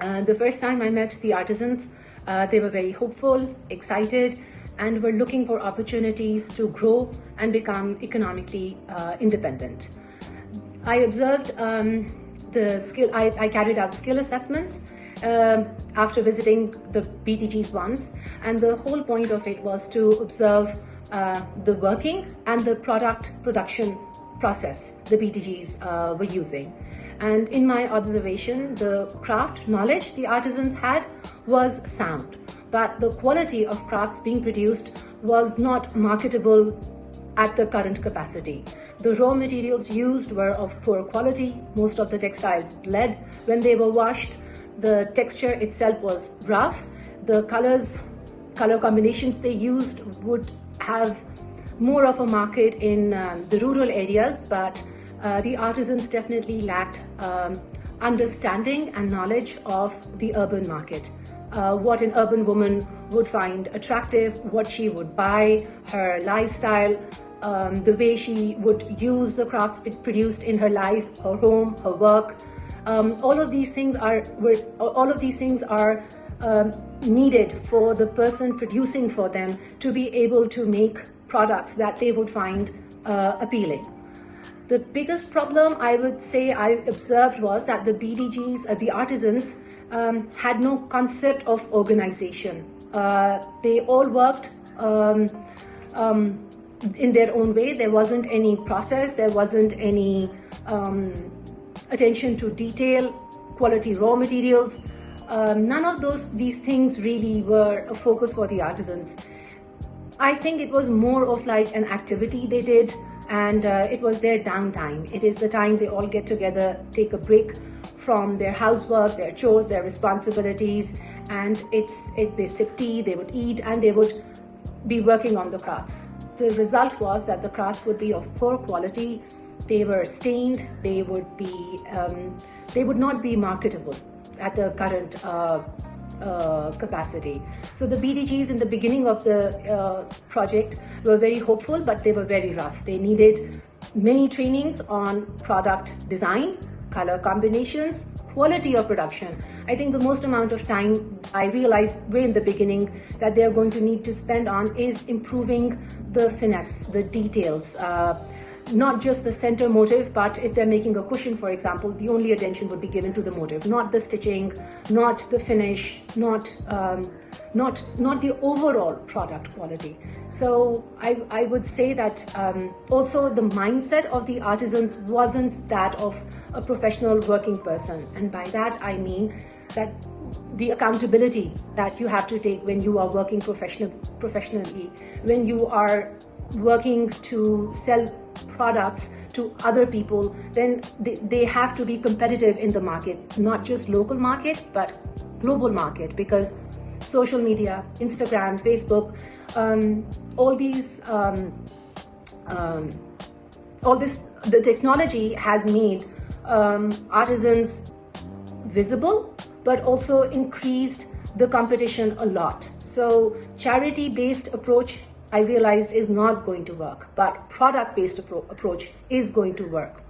The first time I met the artisans, they were very hopeful, excited, and were looking for opportunities to grow and become economically independent. I observed I carried out skill assessments after visiting the BTGs once, and the whole point of it was to observe the working and the product production process the BTGs were using. And in my observation, the craft knowledge the artisans had was sound, but the quality of crafts being produced was not marketable at the current capacity. The raw materials used were of poor quality. Most of the textiles bled when they were washed. The texture itself was rough. The color combinations they used would have more of a market in the rural areas, but the artisans definitely lacked understanding and knowledge of the urban market. What an urban woman would find attractive, what she would buy, her lifestyle, the way she would use the crafts produced in her life, her home, her work. All of these things are needed for the person producing for them to be able to make products that they would find appealing. The biggest problem I would say I observed was that the BDGs, the artisans, had no concept of organization. They all worked in their own way. There wasn't any process, there wasn't any attention to detail, quality raw materials. None of these things really were a focus for the artisans. I think it was more of like an activity they did, and it was their downtime. It is the time they all get together, take a break from their housework, their chores, their responsibilities, and they sip tea, they would eat, and they would be working on the crafts. The result was that the crafts would be of poor quality. They were stained. They would not be marketable at the current capacity. So the BDGs in the beginning of the project were very hopeful, but they were very rough. They needed many trainings on product design, color combinations, quality of production. I think the most amount of time I realized way in the beginning that they're going to need to spend on is improving the finesse, the details. Not just the center motif, but if they're making a cushion, for example, the only attention would be given to the motif, not the stitching, not the finish, not the overall product quality. So I would say that also the mindset of the artisans wasn't that of a professional working person. And by that I mean that the accountability that you have to take when you are working professionally, when you are working to sell products to other people, then they have to be competitive in the market, not just local market, but global market, because social media, Instagram, Facebook, the technology has made artisans visible, but also increased the competition a lot. So charity-based approach, I realized, is not going to work, but product-based approach is going to work.